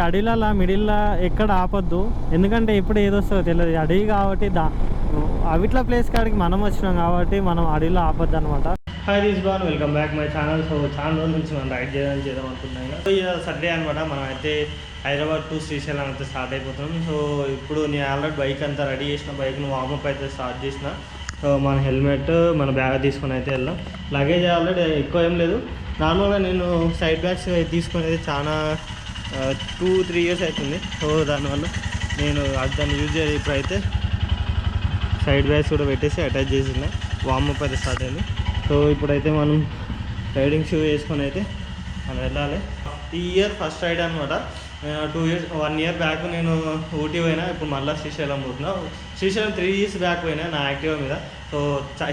అడవిలలో మిడిల్లో ఎక్కడ ఆపొద్దు, ఎందుకంటే ఎప్పుడు ఏదొస్తుందో తెలియదు. అడవి కాబట్టి అవిట్ల ప్లేస్ కాడికి మనం వచ్చినాం కాబట్టి మనం అడవిలో ఆపొద్దు అనమాట. హాయ్ దిస్ బాన్, welcome back my channel. So చాలా రోజుల నుంచి మనం రైడ్ చేద్దాం అనుకున్నాను. సో ఇది సండే అనమాట. మనం అయితే హైదరాబాద్ టు శ్రీశైలం అయితే స్టార్ట్ అయిపోతున్నాం. సో ఇప్పుడు నేను ఆల్రెడీ బైక్ అంతా రెడీ చేసిన, బైక్ను వార్మప్ అయితే స్టార్ట్ చేసిన. సో మన హెల్మెట్, మన బ్యాగ్ తీసుకొని అయితే వెళ్దాం. లగేజ్ ఆల్రెడీ ఎక్కువ ఏం లేదు. నార్మల్గా నేను సైడ్ బ్యాగ్స్ తీసుకొని అయితే చాలా 2-3 ఇయర్స్ అవుతుంది. సో దానివల్ల నేను దాన్ని యూజ్ చేయాలి. ఇప్పుడైతే సైడ్ బ్యాగ్స్ కూడా పెట్టేసి అటాచ్ చేసిన, వార్మప్ అయితే స్టార్ట్ అయింది. సో ఇప్పుడైతే మనం రైడింగ్ షూ వేసుకొని అయితే మనం వెళ్ళాలి. ఈ ఇయర్ ఫస్ట్ రైడ్ అనమాట. 1 ఇయర్ బ్యాక్ నేను ఊటీ పోయినా, ఇప్పుడు మళ్ళీ శ్రీశైలం పోతున్నా. శ్రీశైలం 3 ఇయర్స్ బ్యాక్ పోయినా నా యాక్టివా మీద. సో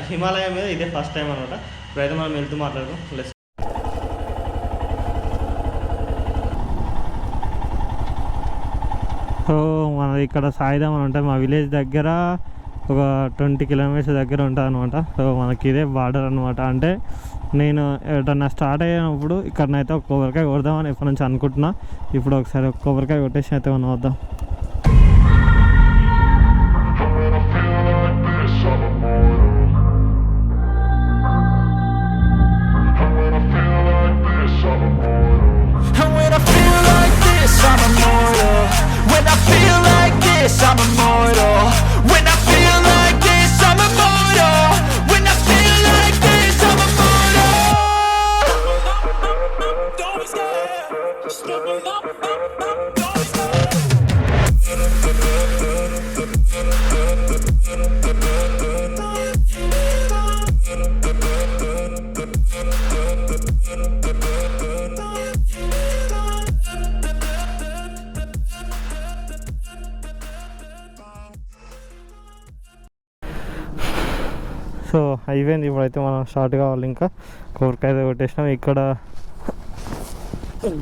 హిమాలయ మీద ఇదే ఫస్ట్ టైం అనమాట. ఇప్పుడైతే మనం వెళ్తూ మాట్లాడుతాం. లెస్ సో మనది ఇక్కడ సాయిధాం అని ఉంటాయి. మా విలేజ్ దగ్గర ఒక 20 కిలోమీటర్స్ దగ్గర ఉంటుంది అనమాట. సో మనకి ఇదే బార్డర్ అనమాట. అంటే నేను ఎటన్నా స్టార్ట్ అయినప్పుడు ఇక్కడనైతే ఒక కొబ్బరికాయ కొడదామని ఎప్పటి నుంచి అనుకుంటున్నా. ఇప్పుడు ఒకసారి ఒక కొబ్బరికాయ కొట్టేసి అయితే మనం వద్దాం. సో అయిపోయింది. ఇప్పుడైతే మనం స్టార్ట్ కావాలి. ఇంకా కొబ్బరికాయ కొట్టేసినాం. ఇక్కడ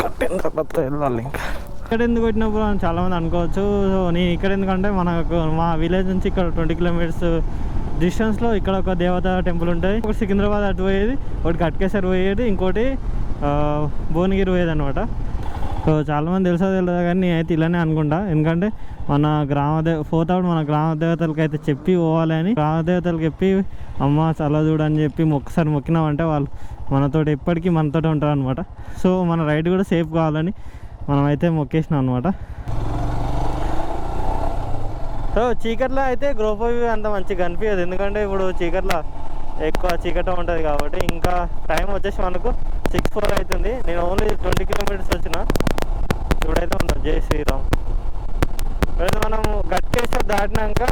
కట్టిన తర్వాత వెళ్ళాలి. ఇంకా ఇక్కడ ఎందుకు కొట్టినప్పుడు అని చాలామంది అనుకోవచ్చు. సో నేను ఇక్కడ ఎందుకంటే మనకు మా విలేజ్ నుంచి ఇక్కడ 20 కిలోమీటర్స్ డిస్టెన్స్లో ఇక్కడ ఒక దేవత టెంపుల్ ఉంటుంది. ఒకటి సికింద్రాబాద్ అటు పోయేది, ఒకటి ఘట్కేసర్ పోయేది, ఇంకోటి భువనగిరి పోయేది అనమాట. సో చాలామంది తెలుసో తెలియదు కానీ నేనైతే ఇలానే అనుకుంటా. ఎందుకంటే మన పోతాడు మన గ్రామ దేవతలకి అయితే చెప్పి పోవాలి అని, గ్రామ దేవతలకు చెప్పి అమ్మ చల్ల చూడని చెప్పి ఒక్కసారి మొక్కినామంటే వాళ్ళు మనతోటి ఎప్పటికీ మనతోటి ఉంటారు అనమాట. సో మన రైడ్ కూడా సేఫ్ కావాలని మనం అయితే మొక్కేసినాం అనమాట. సో చీకట్లో అయితే గ్రోపో వ్యూ అంత మంచిగా కనిపించదు, ఎందుకంటే ఇప్పుడు చీకట్లో ఎక్కువ చీకట ఉంటుంది కాబట్టి. ఇంకా టైం వచ్చేసి మనకు 6:04 అవుతుంది. నేను ఓన్లీ 20 కిలోమీటర్స్ వచ్చిన. ఇప్పుడైతే ఉన్నాం జై శ్రీరామ్. ఇప్పుడైతే మనం ఘట్కేసర్ దాటినాక,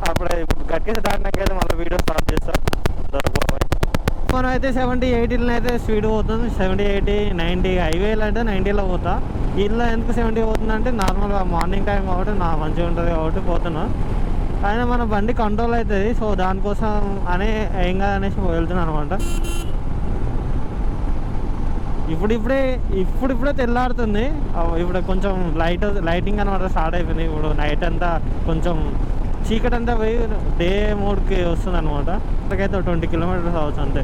అప్పుడే ఇప్పుడు ఘట్కేసర్ దాటినాక అయితే మళ్ళీ వీడియో స్టార్ట్ చేస్తాం. దొరకబాయ్ మనం అయితే 70-80 అయితే స్పీడ్ పోతుంది. 70-80-90 హైవేలు అంటే 90లో పోతా. ఇలా ఎందుకు 70 పోతుందంటే నార్మల్గా మార్నింగ్ టైం కాబట్టి నా మంచిగా ఉంటుంది కాబట్టి పోతున్నా. అయినా మన బండి కంట్రోల్ అవుతుంది. సో దానికోసం అనే ఏం కాదనేసి వెళ్తున్నాను అనమాట. ఇప్పుడిప్పుడే తెల్లాడుతుంది. ఇప్పుడు కొంచెం లైటింగ్ అనమాట స్టార్ట్ అయిపోయింది. ఇప్పుడు నైట్ అంతా కొంచెం చీకటి అంతా పోయి డే మోడ్కి వస్తుంది అనమాట. ఇక్కడికైతే 20 కిలోమీటర్స్ అవచ్చు అంతే.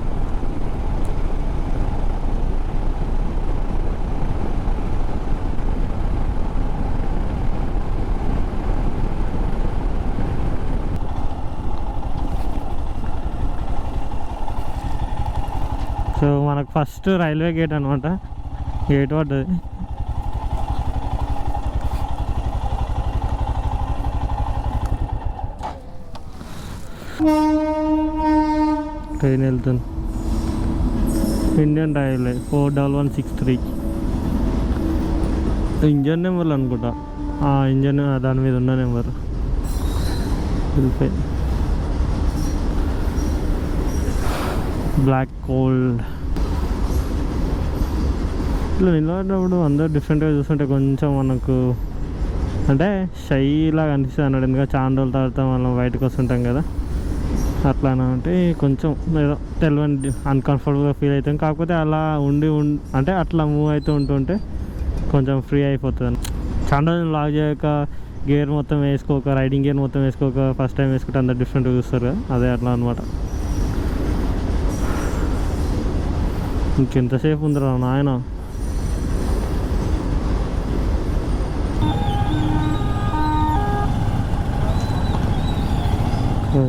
సో మనకు ఫస్ట్ రైల్వే గేట్ అనమాట. గేట్ పడ్డది. ట్రైన్ వెళ్తుంది. ఇండియన్ రైల్వే 41163 ఇంజన్ నెంబర్లు అనుకుంటా. ఇంజన్ దాని మీద ఉన్న నెంబర్ వెళ్ళిపోయింది. Black cold. ఇట్లా నిలబడినప్పుడు అందరూ డిఫరెంట్గా చూస్తుంటే కొంచెం మనకు అంటే షై లాగా అనిపిస్తుంది అన్నాడు. ఎందుకంటే చాలా రోజుల తర్వాత మనం బయటకు వస్తుంటాం కదా, అట్లా అంటే కొంచెం ఏదో తెలియని అన్కంఫర్టబుల్గా ఫీల్ అవుతాం. కాకపోతే అలా అంటే అట్లా మూవ్ అవుతూ ఉంటుంటే కొంచెం ఫ్రీ అయిపోతుంది. చాలా రోజులు లాగ్ చేయక గేర్ మొత్తం వేసుకోక, రైడింగ్ గేర్ మొత్తం వేసుకోక ఫస్ట్ టైం వేసుకుంటే అందరు డిఫరెంట్గా చూస్తారు కదా, అదే అట్లా అనమాట. ఇంకెంతసేపు ఉందిరా నాయన.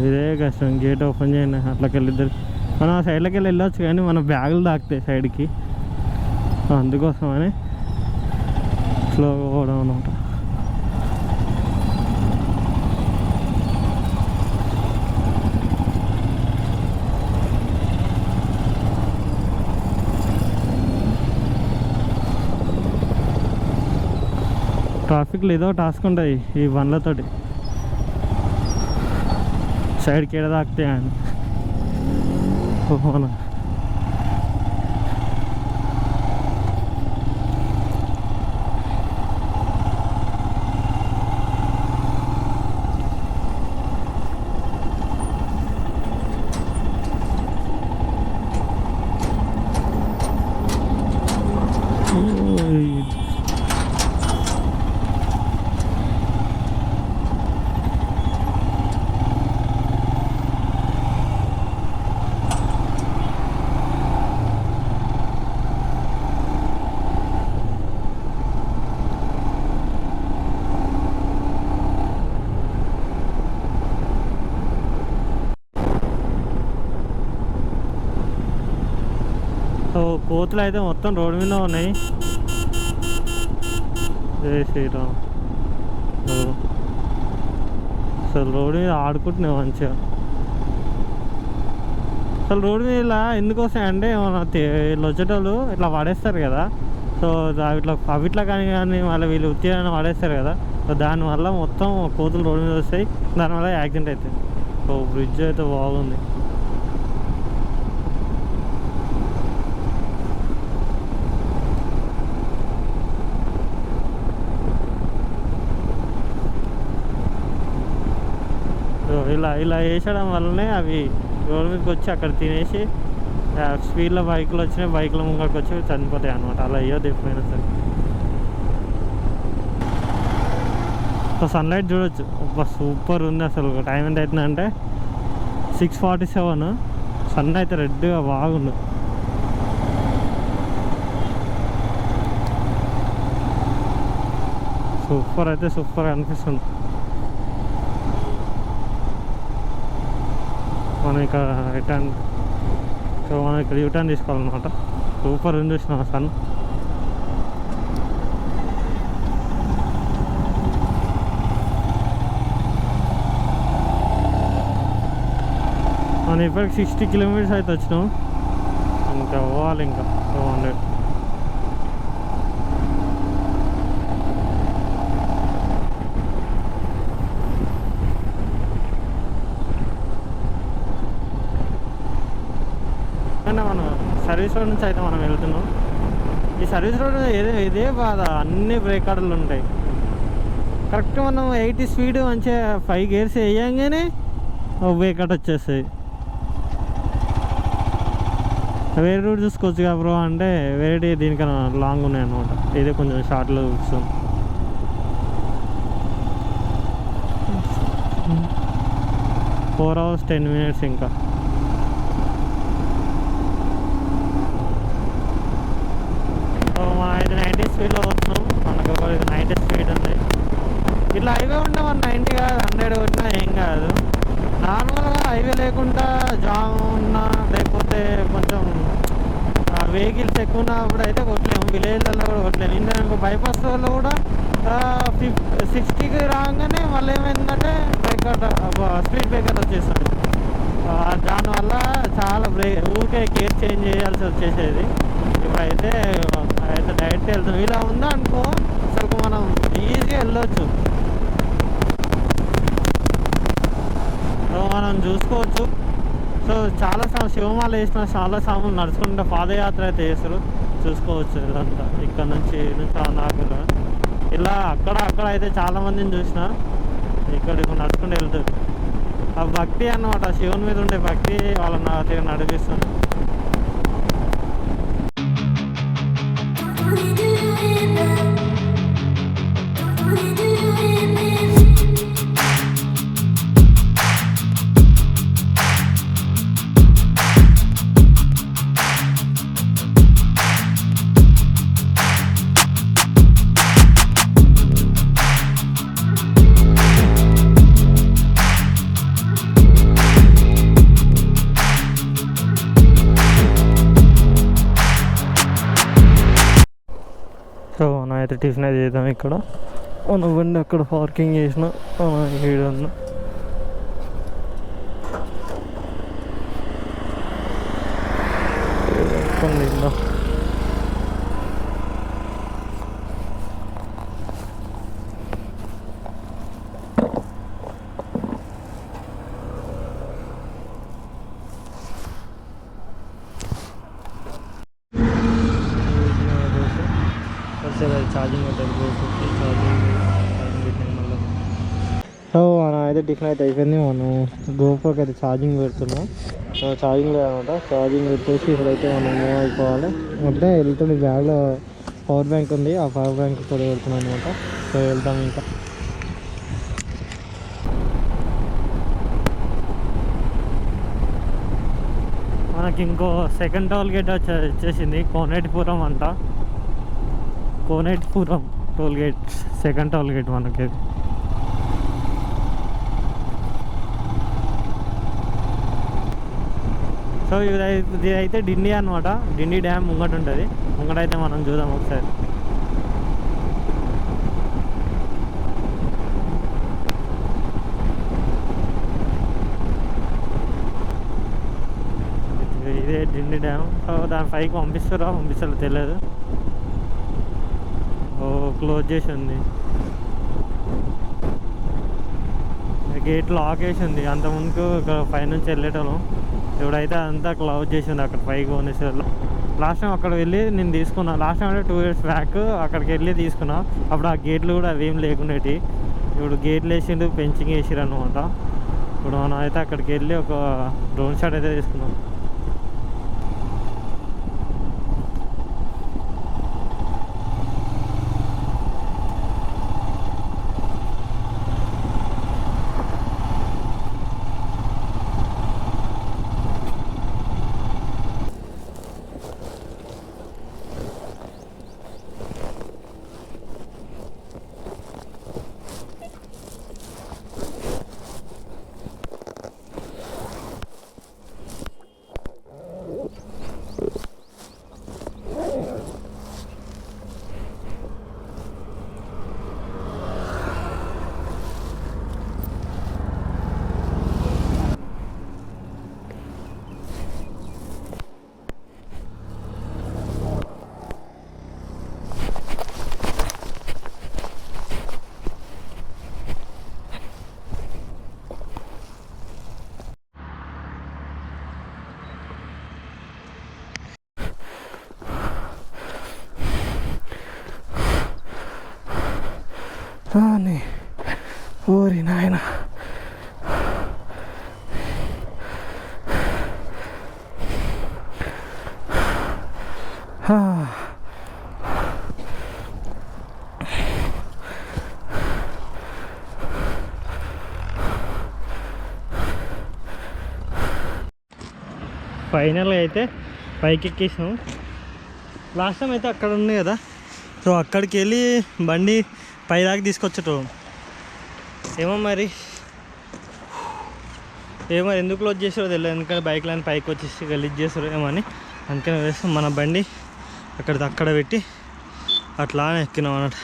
ఇదే కష్టం, గేట్ ఓపెన్ చేయండి. అట్లకి వెళ్ళిద్దరు మనం ఆ సైడ్లోకి వెళ్ళొచ్చు కానీ మన బ్యాగులు తాకుతాయి సైడ్కి, అందుకోసమని స్లోగా పోవడం అనమాట. ట్రాఫిక్లో ఏదో టాస్క్ ఉంటాయి ఈ బండ్లతోటి, సైడ్కి ఏడ తాకుతాయి అని. అవునా, సో కోతులు అయితే మొత్తం రోడ్డు మీద ఉన్నాయి. జై శ్రీరామ్. అసలు రోడ్డు మీద ఆడుకుంటున్నాయి మంచిగా. అసలు రోడ్డు మీద ఇలా ఎందుకు వస్తాయంటే మన వీళ్ళు వచ్చేటోళ్ళు ఇట్లా పడేస్తారు కదా, సో అవిట్లా కానీ మళ్ళీ వీళ్ళు ఉత్తిగా పడేస్తారు కదా, సో దానివల్ల మొత్తం కోతులు రోడ్డు మీద వస్తాయి, దానివల్ల యాక్సిడెంట్ అవుతాయి. సో బ్రిడ్జ్ అయితే బాగుంది. ఇలా వేసడం వల్లనే అవి రోడ్డు మీదకి వచ్చి అక్కడ తినేసి స్పీడ్లో బైకులు వచ్చినాయి, బైకుల ముంగడికి వచ్చి చనిపోతాయి అనమాట. అలా అయ్యోది ఎప్పుడైనా సరే. సో సన్లైట్ చూడొచ్చు, సూపర్ ఉంది అసలు. టైం ఎంత అవుతుందంటే 6:47. సన్ అయితే రెడ్గా బాగుంది. సూపర్ అయితే సూపర్ అనిపిస్తుంది. మనం ఇక్కడ రిటర్న్, సో మనం ఇక్కడ యూటర్న్ తీసుకోవాలన్నమాట. సూపర్ ఉంది చూసిన సన్. మనం ఇప్పటికి 60 కిలోమీటర్స్ అయితే వచ్చినాం, ఇంకా పోవాలి ఇంకా 200. మనం సర్వీస్ రోడ్ నుంచి అయితే మనం వెళ్తున్నాం. ఈ సర్వీస్ రోడ్ ఇదే బాధ, అన్ని బ్రేక్ కార్డులు ఉంటాయి. కరెక్ట్ మనం 80 స్పీడ్ మంచిగా 5 గేర్స్ వేయంగానే బ్రేక్ కార్డ్ వచ్చేస్తాయి. వేరే రూట్ చూసుకోవచ్చు కదా బ్రో అంటే, వేరే దీనికన్నా లాంగ్ ఉన్నాయి అన్నమాట. ఇదే కొంచెం షార్ట్లో చూస్తాం. ఫోర్ అవర్స్ 10 minutes ఇంకా. ఇది 90 స్పీడ్లో వస్తున్నాం. మనకు 90 స్పీడ్ ఉంది. ఇట్లా హైవే ఉంటే మనం 90 కాదు 100 కొట్టినా ఏం కాదు. నార్మల్గా హైవే లేకుండా జామ్ ఉన్నా లేకపోతే కొంచెం వెహికల్స్ ఎక్కువ ఉన్నప్పుడు అయితే కొట్టలేము, విలేజ్లలో కూడా కొట్టలేము. ఇంకా బైపాస్ వల్ల కూడా 60కి రాగానే మళ్ళీ ఏమైందంటే స్పీడ్ బ్రేకర్ వచ్చేస్తుంది. దానివల్ల చాలా ఊరికే గేర్ చేంజ్ చేయాల్సి వచ్చేసేది. ఇప్పుడైతే డైరెక్ట్ వెళ్తాం. ఇలా ఉందా అనుకో అసలు మనం ఈజీగా వెళ్ళొచ్చు. సో మనం చూసుకోవచ్చు. సో చాలా శివమాల వేసిన చాలా సాములు నడుచుకుంటే పాదయాత్ర అయితే చేస్తారు, చూసుకోవచ్చు. ఇదంతా ఇక్కడ నుంచి నాకు ఇలా అక్కడ అయితే చాలామందిని చూసిన, ఇక్కడ నడుచుకుంటూ వెళ్తారు. ఆ భక్తి అన్నమాట, శివుని మీద ఉండే భక్తి వాళ్ళని నడిపిస్తుంది. సో మనం అయితే టిఫిన్ అయితే చేద్దాం. ఇక్కడ మనం బండి అక్కడ పార్కింగ్ చేసిన ఏడు తిందాం. ఛార్జింగ్ ఉంటుంది, ఛార్జింగ్ పెట్టాను మళ్ళీ. సో మనం అయితే టిఫిన్ అయితే అయిపోయింది. మనం గోప్రోకి అయితే ఛార్జింగ్ పెడుతున్నాం. ఛార్జింగ్ లేదనమాట. ఛార్జింగ్ పెట్టేసి ఇప్పుడైతే మనం మూవ్ అయిపోవాలి. అంటే వెళ్తుంది, బ్యాగ్లో పవర్ బ్యాంక్ ఉంది, ఆ పవర్ బ్యాంక్ కూడా వెళ్తున్నాం అనమాట. సో వెళ్తాం. ఇంకా మనకి ఇంకో సెకండ్ టోల్ గేట్ వచ్చేసింది, కోనేటిపురం అంట. Konetipuram toll gate, second toll gate మనకి. సో ఇది అయితే డిండి అనమాట. డిండి డ్యామ్ ముంగట ఉంటుంది. ముంగట అయితే మనం చూద్దాం ఒకసారి. ఇదే డిండి డ్యామ్. సో దాని పైకి పంపిస్తారో తెలియదు. క్లోజ్ చేసి ఉంది, గేట్ లాక్ వేసి ఉంది. అంత ముందుకు ఇక్కడ పైనుంచి వెళ్ళేటోళ్ళం, ఇప్పుడైతే అంతా క్లోజ్ చేసి ఉంది. అక్కడ పైకి కొనేసారు. లాస్ట్ టైం అక్కడ వెళ్ళి నేను తీసుకున్నా. లాస్ట్ టైం అంటే 2 years బ్యాక్ అక్కడికి వెళ్ళి తీసుకున్నా. అప్పుడు ఆ గేట్లు కూడా అవేం లేకుండేటి. ఇప్పుడు గేట్లు వేసిండు, పెంచింగ్ వేసిరు అనమాట. ఇప్పుడు మనం అయితే అక్కడికి వెళ్ళి ఒక డ్రోన్ షాట్ అయితే తీసుకున్నాం. ఓరి నాయన, ఫైనల్గా అయితే పైకి ఎక్కేసాం. లాస్ట్ టైం అయితే అక్కడ ఉంది కదా, సో అక్కడికి వెళ్ళి బండి పైదాకా తీసుకొచ్చటం. ఏమో మరి ఎందుకు క్లోజ్ చేసారో తెలియదు. ఎందుకంటే బైక్ లైన్ పైకి వచ్చేసి గలీజ్ చేసారు ఏమో అని. అందుకని వేస్తాం మన బండి అక్కడ పెట్టి అట్లా ఎక్కినాం అన్నట్టు.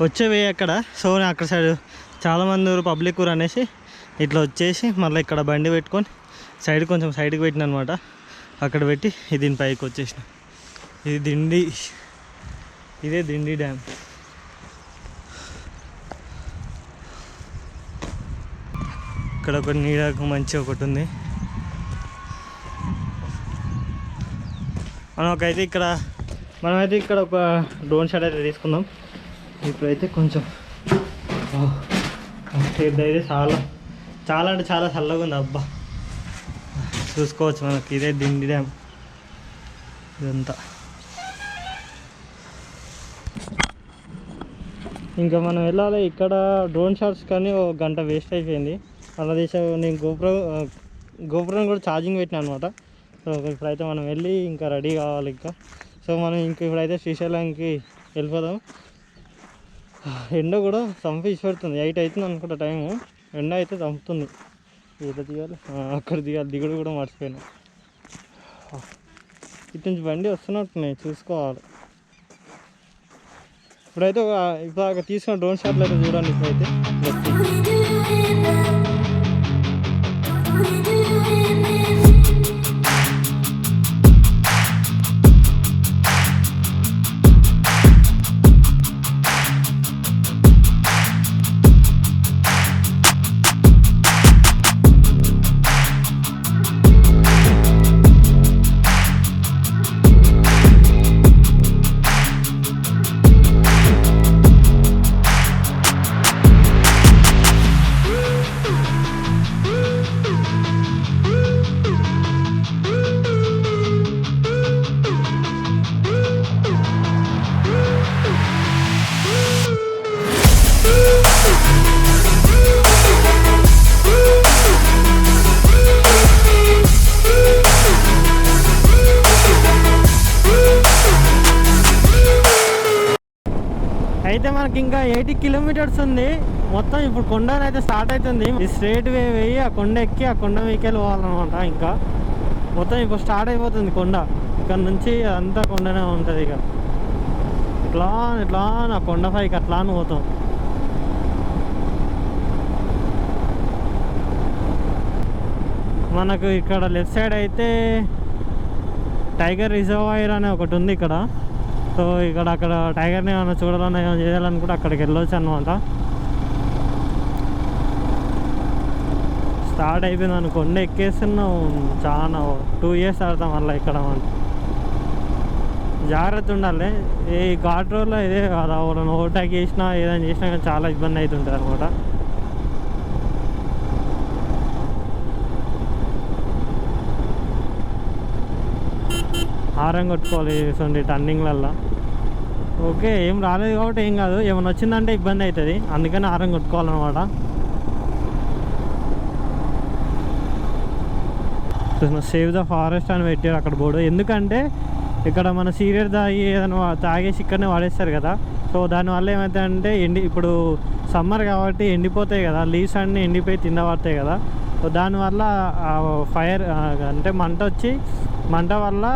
వచ్చేవే అక్కడ. సో నేను అక్కడ సైడ్ చాలామంది పబ్లిక్ ఊరు అనేసి ఇట్లా వచ్చేసి మళ్ళీ ఇక్కడ బండి పెట్టుకొని కొంచెం సైడ్కి పెట్టిన అనమాట. అక్కడ పెట్టి దీని పైకి వచ్చేసిన. ఇదే డిండి డ్యామ్. ఇక్కడ ఒక నీడకు మంచి ఒకటి ఉంది. మనమైతే ఇక్కడ ఒక డ్రోన్ షాట్ అయితే తీసుకుందాం. ఇప్పుడైతే కొంచెం అయితే చాలా అంటే చాలా చల్లగా ఉంది. అబ్బా చూసుకోవచ్చు మనకి. ఇదే డిండి డ్యామ్ ఇదంతా. ఇంకా మనం వెళ్ళాలి. ఇక్కడ డ్రోన్ షాట్స్ కానీ ఒక గంట వేస్ట్ అయిపోయింది. అలా నేను గోపురం కూడా ఛార్జింగ్ పెట్టినా అనమాట. సో ఇప్పుడైతే మనం వెళ్ళి ఇంకా రెడీ కావాలి ఇంకా. సో మనం ఇప్పుడైతే శ్రీశైలంకి వెళ్ళిపోదాం. ఎండ కూడా చంపి పెడుతుంది. 8 అవుతుంది అనుకుంటా టైము. ఎండ అయితే చంపుతుంది. ఇట్లా దిగాలి, అక్కడ దిగాలి. దిగుడు కూడా మర్చిపోయినా. ఇటు నుంచి బండి వస్తున్నట్టున్నాయి, చూసుకోవాలి. ఇప్పుడైతే ఇప్పుడు తీసుకున్న డ్రోన్ షాట్లు అయితే చూడండి. ఇప్పుడైతే అయితే మనకి ఇంకా 80 కిలోమీటర్స్ ఉంది మొత్తం. ఇప్పుడు కొండనైతే స్టార్ట్ అవుతుంది. ఈ స్ట్రేట్ వే వేయి ఆ కొండ ఎక్కి ఆ కొండ మీకెళ్ళి పోవాలన్నమాట. ఇంకా మొత్తం ఇప్పుడు స్టార్ట్ అయిపోతుంది కొండ. ఇక్కడ నుంచి అంతా కొండనే ఉంటుంది. ఇక ఇట్లా ఇట్లా నా కొండ పైకి అట్లా అని పోతాం. మనకు ఇక్కడ లెఫ్ట్ సైడ్ అయితే టైగర్ రిజర్వాయర్ అనే ఒకటి ఉంది ఇక్కడ. సో అక్కడ టైగర్ని ఏమైనా చూడాలన్నా ఏమైనా చేయాలనుకుంటే అక్కడికి వెళ్ళొచ్చు అనమాట. స్టార్ట్ అయిపోయింది అనుకో, కొండ ఎక్కేస్తున్నాం. చాలా 2 years ఆడతాం మళ్ళీ ఇక్కడ. మనం జాగ్రత్త ఉండాలి. ఈ ఘాట్ రోడ్లో ఇదే కాదు, వాళ్ళని ఓవర్టేక్ చేసినా ఏదైనా చేసినా కానీ చాలా ఇబ్బంది అవుతుంటుంది అనమాట. హారం కొట్టుకోవాలి చూడండి టర్నింగ్లల్లో. ఓకే ఏం రాలేదు కాబట్టి ఏం కాదు, ఏమైనా వచ్చిందంటే ఇబ్బంది అవుతుంది. అందుకని హారం కొట్టుకోవాలన్నమాట. సేవ్ ద ఫారెస్ట్ అని పెట్టారు అక్కడ బోర్డు. ఎందుకంటే ఇక్కడ మన సీరియర్ తాగి ఏదైనా తాగేసి ఇక్కడనే వాడేస్తారు కదా. సో దానివల్ల ఏమవుతాయంటే ఇప్పుడు సమ్మర్ కాబట్టి ఎండిపోతాయి కదా, లీవ్స్ అన్నీ ఎండిపోయి కింద పడతాయి కదా. సో దానివల్ల ఫైర్ అంటే మంట వల్ల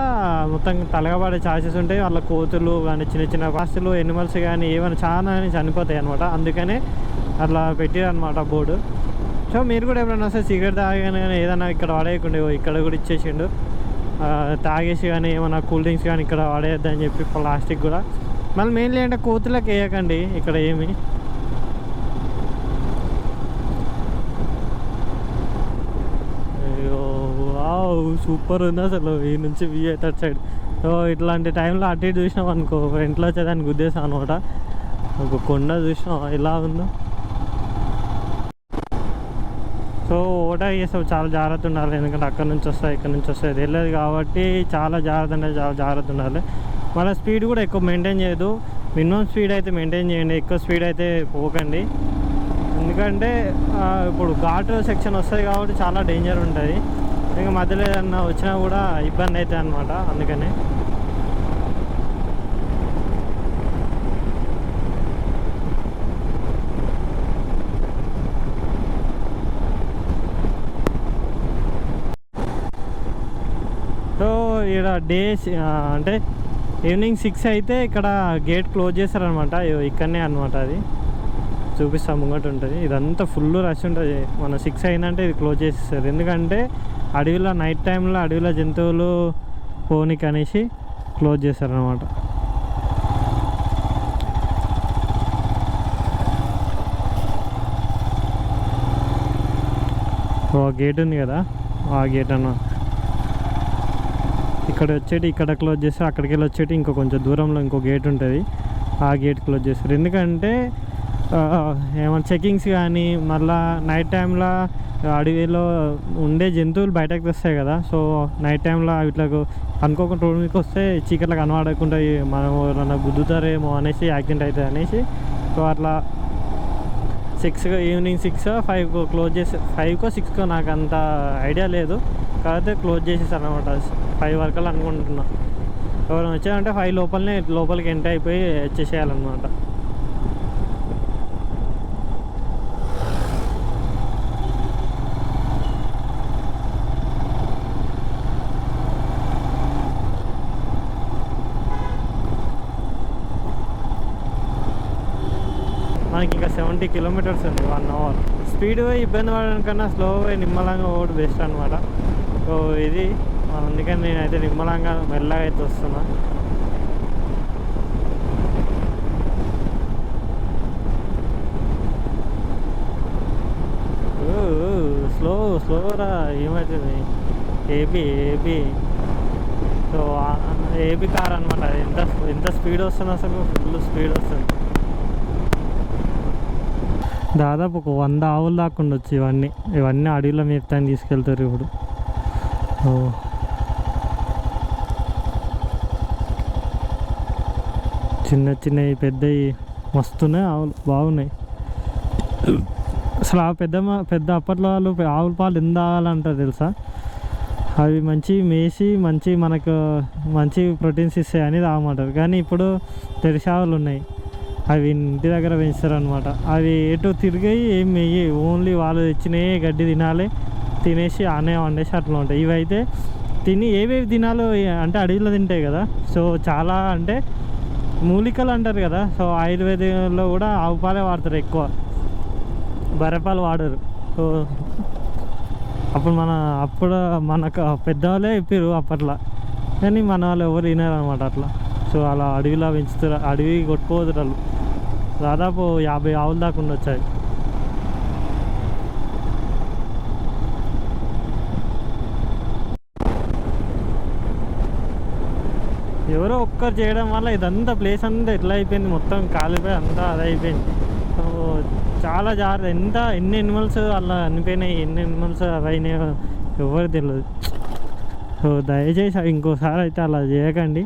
మొత్తం తలగబడే ఛాన్సెస్ ఉంటాయి. వాళ్ళ కోతులు కానీ చిన్న చిన్న పక్షులు ఎనిమల్స్ కానీ ఏమైనా చాలా చనిపోతాయి అనమాట. అందుకనే అట్లా పెట్టారు అనమాట బోర్డు. సో మీరు కూడా ఎప్పుడైనా వస్తే సిగరెట్ తాగానే కానీ ఏదైనా ఇక్కడ వాడేయకుండా ఇక్కడ కూడా ఇచ్చేసిండు. తాగేసి కానీ ఏమైనా కూల్ డ్రింక్స్ కానీ ఇక్కడ వాడేయద్దని చెప్పి ప్లాస్టిక్ కూడా. మళ్ళీ మెయిన్లీ అంటే కోతులకు వేయకండి ఇక్కడ ఏమి. సూపర్ ఉంది అసలు ఈ నుంచి వ్యూ అయితే అటు సైడ్. సో ఇట్లాంటి టైంలో అటు ఇటు చూసినాం అనుకో, ఫ్రంట్లో వచ్చేదానికి ఉద్దేశం అనమాట. ఒక కొండ చూసినాం ఎలా ఉందో. సో ఓవర్టేక్ చేస్తే చాలా జాగ్రత్త ఉండాలి. ఎందుకంటే అక్కడ నుంచి వస్తాయి ఇక్కడ నుంచి వస్తాయి తెలియదు కాబట్టి చాలా జాగ్రత్త అంటే చాలా జాగ్రత్త ఉండాలి. మళ్ళీ స్పీడ్ కూడా ఎక్కువ మెయింటైన్ చేయదు. మినిమం స్పీడ్ అయితే మెయింటైన్ చేయండి, ఎక్కువ స్పీడ్ అయితే పోకండి. ఎందుకంటే ఇప్పుడు ఘాట్ సెక్షన్ వస్తుంది కాబట్టి చాలా డేంజర్ ఉంటుంది. ఇంకా మధ్యలో ఏదన్నా వచ్చినా కూడా ఇబ్బంది అవుతుంది అనమాట. అందుకనే సో ఇక్కడ డేస్ అంటే ఈవినింగ్ 6 అయితే ఇక్కడ గేట్ క్లోజ్ చేస్తారనమాట. ఇక్కడనే అనమాట, అది చూపిస్తాం ముంగట ఉంటుంది. ఇదంతా ఫుల్ రష్ ఉంటుంది. మన 6 అయిందంటే ఇది క్లోజ్ చేసేస్తారు. ఎందుకంటే అడవిలో నైట్ టైంలో అడవిలో జంతువులు పోనీకి అనేసి క్లోజ్ చేస్తారనమాట. గేట్ ఉంది కదా, ఆ గేట్ అన్న ఇక్కడ వచ్చేటి ఇక్కడ క్లోజ్ చేస్తారు. అక్కడికి వెళ్ళి వచ్చేటి ఇంకో కొంచెం దూరంలో ఇంకో గేట్ ఉంటుంది, ఆ గేట్ క్లోజ్ చేస్తారు. ఎందుకంటే ఏమైనా చెకింగ్స్ కానీ మళ్ళీ నైట్ టైంలో అడవిలో ఉండే జంతువులు బయటకు వస్తాయి కదా. సో నైట్ టైంలో వీటికి అనుకోకుండా రోడ్డు మీదకి వస్తే చీకట్లో కనబడకుండా మనం ఎవరైనా గుద్దుతారేమో అనేసి యాక్సిడెంట్ అవుతుంది అనేసి. సో అట్లా ఈవినింగ్ 6 or 5 క్లోజ్ చేసి 5కో 6కో నాకు అంత ఐడియా లేదు, కాకపోతే క్లోజ్ చేసేసారు అనమాట. 5 వరకు అనుకుంటున్నా. ఎవరైనా వచ్చారంటే 5 లోపలికి ఎంటర్ అయిపోయి వచ్చేసేయాలన్నమాట. మనకి ఇంకా 70 కిలోమీటర్స్ ఉంది 1 అవర్. స్పీడ్ పోయి ఇబ్బంది పడడం కన్నా స్లో పోయి నిమ్మలంగా ఓడి బెస్ట్ అనమాట. సో ఇది అందుకని నేనైతే నిమ్మలంగా మెల్లగా అయితే వస్తున్నా. స్లోరా ఏమవుతుంది ఏబీ. సో ఏబీ కార్ అనమాట. ఎంత స్పీడ్ వస్తుంది అసలు, ఫుల్ స్పీడ్ వస్తుంది. దాదాపు ఒక 100 ఆవులు దాకా ఉండొచ్చు. ఇవన్నీ అడవిలో మేపుతాన్ని తీసుకెళ్తారు ఇప్పుడు. చిన్నవి పెద్దవి మస్తున్నాయి ఆవులు, బాగున్నాయి అసలు. ఆ పెద్ద అప్పట్లో వాళ్ళు ఆవుల పాలు ఎంత తాగాలంటారు తెలుసా? అవి మంచి మేసి మనకు మంచి ప్రోటీన్స్ ఇస్తాయని తాగమంటారు. కానీ ఇప్పుడు తెరిసావులు ఉన్నాయి, అవి ఇంటి దగ్గర పెంచుతారు అనమాట. అవి ఎటు తిరిగాయి ఏం మెయ్యి, ఓన్లీ వాళ్ళు తెచ్చినే గడ్డి తినేసి ఆనే వండేసి అట్లా ఉంటాయి. ఇవైతే తిని ఏవేవి తినాలో అంటే అడవిలో తింటాయి కదా. సో చాలా అంటే మూలికలు అంటారు కదా. సో ఆయుర్వేదంలో కూడా ఆవు పాలే వాడతారు ఎక్కువ, బర్రెపాలు వాడరు. సో అప్పుడు మనకు పెద్దవాళ్ళే చెప్పారు అప్పట్లో, కానీ మన వాళ్ళు ఎవరు వినారు అనమాట అట్లా. సో అలా అడవిలో పెంచుతారు, అడవి కొట్టుకోవద్దు వాళ్ళు. దాదాపు 50 ఆవులు దాకా ఉండొచ్చాయి. ఎవరో ఒక్కరు చేయడం వల్ల ఇదంతా ప్లేస్ అంతా ఎట్లా అయిపోయింది, మొత్తం కాలిపోయి అంతా అది అయిపోయింది. సో చాలా జాగ్రత్త. ఎన్ని ఎనిమల్స్ అలా అనిపోయినాయి, ఎన్ని ఎనిమల్స్ అవి అయినాయో ఎవరు తెలియదు. సో దయచేసి ఇంకోసారి అయితే అలా చేయకండి.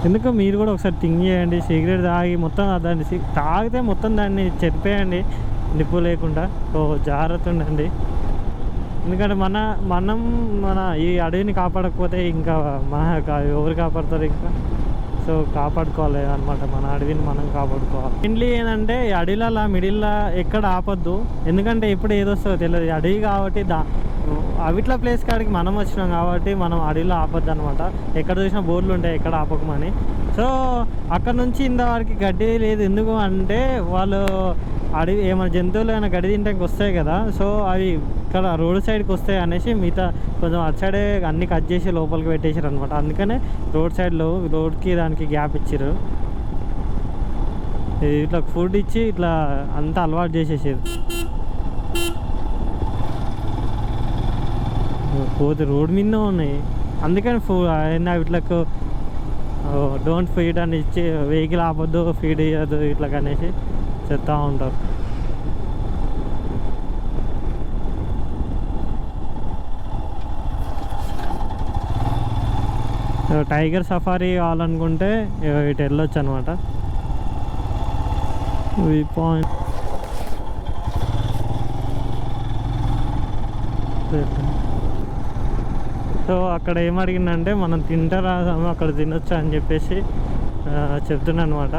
ఎందుకో మీరు కూడా ఒకసారి థింక్ చేయండి. సిగరెట్ తాగి మొత్తం దాన్ని తాగితే మొత్తం దాన్ని చెరిపేయండి నిప్పు లేకుండా. సో జాగ్రత్త ఉండండి. ఎందుకంటే మన ఈ అడవిని కాపాడకపోతే ఇంకా ఎవరు కాపాడుతారు ఇంకా. సో కాపాడుకోవాలి అనమాట, మన అడవిని మనం కాపాడుకోవాలి. మెయిన్లీ ఏంటంటే ఈ అడవిలో మిడిల్లో ఎక్కడ ఆపొద్దు. ఎందుకంటే ఎప్పుడు ఏదొస్తుందో తెలియదు. అడవి కాబట్టి అవిట్ల ప్లేస్ కాడికి మనం వచ్చినాం కాబట్టి మనం అడవిలో ఆపొద్దు అనమాట. ఎక్కడ చూసినా బోర్డులు ఉంటాయి ఎక్కడ ఆపకమని. సో అక్కడ నుంచి ఇంతవరకు గడ్డి లేదు. ఎందుకు అంటే వాళ్ళు అడవి ఏమైనా జంతువులు ఏమైనా గడ్డి తింటానికి వస్తాయి కదా. సో అవి ఇక్కడ రోడ్ సైడ్కి వస్తాయి అనేసి మిగతా కొంచెం అటు సైడే అన్నీ కట్ చేసి లోపలికి పెట్టేసారు అనమాట. అందుకనే రోడ్ సైడ్లో రోడ్కి దానికి గ్యాప్ ఇచ్చారు. ఇట్లా ఫుడ్ ఇచ్చి ఇట్లా అంతా అలవాటు చేసేసారు. పోతే రోడ్ మీద ఉన్నాయి. అందుకని వీటికి డోంట్ ఫీడ్ అని ఇచ్చి వెహికల్ ఆపొద్దు, ఫీడ్ ఇవ్వద్దు ఇట్లా అనేసి చెప్తూ ఉంటారు. టైగర్ సఫారీ కావాలనుకుంటే ఇటు వెళ్ళొచ్చు అనమాట. ఈ పాయింట్ సో అక్కడ ఏమడిగిందంటే మనం తింటారా అక్కడ తినొచ్చా అని చెప్పేసి చెప్తున్నా అనమాట.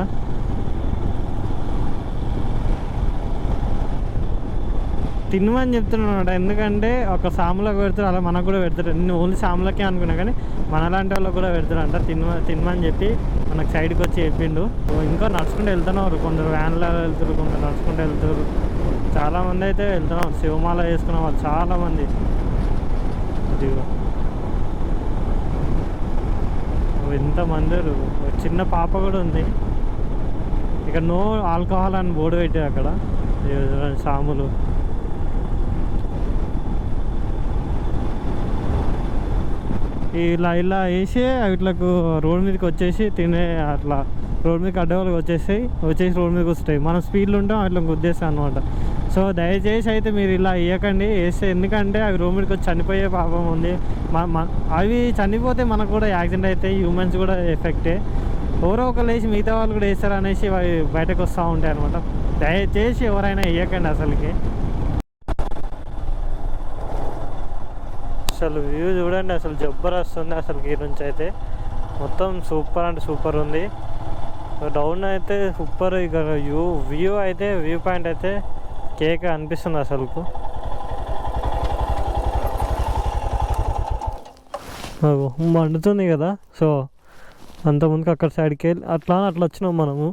తినమని చెప్తున్నాను అనమాట. ఎందుకంటే ఒక సాములకు పెడతారు, అలా మనకు కూడా పెడతారు. ఓన్లీ సాములకే అనుకున్నా కానీ మనలాంటి వాళ్ళకి కూడా పెడతారు అంట. తినమని చెప్పి మనకు సైడ్కి వచ్చి చెప్పిండు. ఇంకా నడుచుకుంటూ వెళ్తున్నారు, కొందరు వ్యాన్లో వెళ్తారు, కొందరు నడుచుకుంటూ వెళ్తారు. చాలామంది అయితే వెళ్తున్నారు, శివమాల వేసుకున్న వాళ్ళు చాలామంది. ఎంతమంది, చిన్న పాప కూడా ఉంది. ఇక నో ఆల్కహాల్ అని బోర్డు పెట్టారు అక్కడ సాములు. ఇలా వేసి వీటికి రోడ్ మీదకి వచ్చేసి అట్లా రోడ్ మీదకి అడ్డవాళ్ళకి వచ్చేసి రోడ్ మీదకి వస్తాయి. మనం స్పీడ్లో ఉంటాం అట్లా గుద్దేస్తాం అనమాట. సో దయచేసి అయితే మీరు ఇలా వేయకండి. వేస్తే ఎందుకంటే అవి రోడ్ మీదకి వచ్చి చనిపోయే పాపం ఉంది. అవి చనిపోతే మనకు కూడా యాక్సిడెంట్ అవుతాయి, హ్యూమన్స్ కూడా ఎఫెక్టే. ఎవరో ఒకరు వేసి మిగతా వాళ్ళు కూడా వేస్తారు అనేసి అవి బయటకు వస్తూ ఉంటాయి అనమాట. దయచేసి ఎవరైనా వేయకండి అసలుకి. అసలు వ్యూ చూడండి, అసలు జబర్దస్త్ ఉంది అసలు. ఈ నుంచి అయితే మొత్తం సూపర్ అంటే సూపర్ ఉంది. డౌన్ అయితే సూపర్. ఇక వ్యూ అయితే వ్యూ పాయింట్ అయితే కేక్ అనిపిస్తుంది అసలుకు. మండుతుంది కదా. సో అంతకుముందుకు అక్కడ సైడ్కి వెళ్ళి అట్లా వచ్చినాం మనము.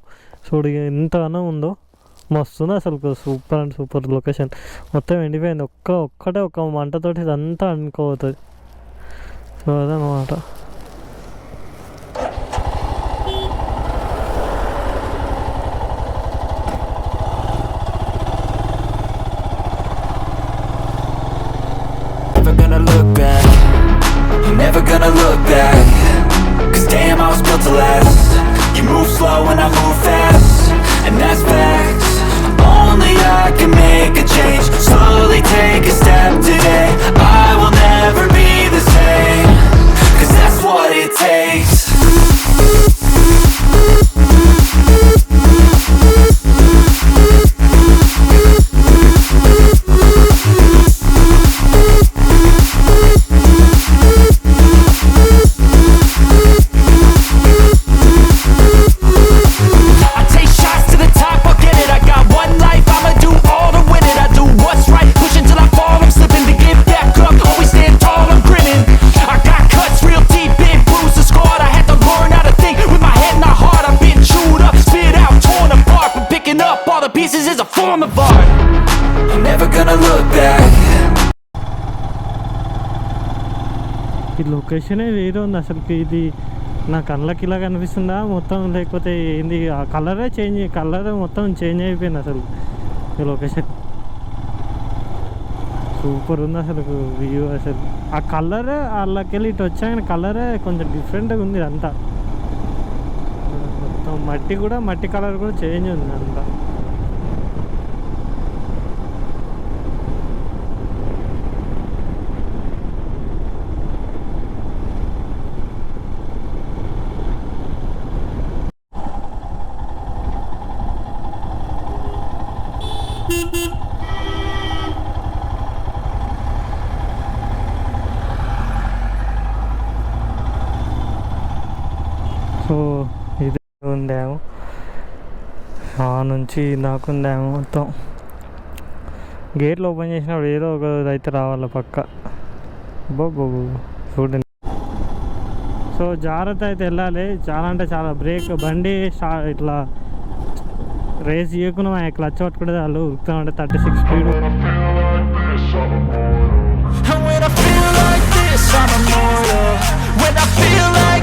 చూడు ఎంతగానో ఉందో, మస్తుంది అసలు. Super and super location. మొత్తం ఎండిపోయింది. ఒక్కటే ఒక మంటతోటి ఇదంతా అనుకోవుతుంది. సో అదనమాట. Never gonna look back, 'cause damn I was built to last. You move slow and I move fast, and that's facts. Only I can make a change, slowly take a step today. I will never be the same, 'cause that's what it takes. Is a form of art. I'm never gonna look back. ఈ లొకేషనే వేరే ఉంది అసలుకి. ఇది నా కళ్ళకి ఇలా కనిపిస్తుందా మొత్తం, లేకపోతే ఏంది? ఆ కలర్ మొత్తం చేంజ్ అయిపోయింది అసలు. ఈ లొకేషన్ సూపర్ ఉంది అసలు. వ్యూ అసలు ఆ కలర్ వాళ్ళకెళ్ళి ఇటు వచ్చాక కలరే కొంచెం డిఫరెంట్గా ఉంది అంతా. మొత్తం మట్టి కలర్ కూడా చేంజ్ ఉంది అంతా. సో ఇది ఉందేమో, ఆ నుంచి నాకుందేమో. మొత్తం గేట్లు ఓపెన్ చేసినప్పుడు ఏదో ఒక అయితే రావాలి పక్క. బాబు చూడండి. సో జాగ్రత్త అయితే వెళ్ళాలి. చాలా అంటే చాలా బ్రేక్ బండి ఇట్లా రేస్ చేయకుండా క్లచ్ పట్టుకుంటే వాళ్ళు ఉరుకుతామంటే 36 speed. And when I feel like this, I'm immortal. When I feel like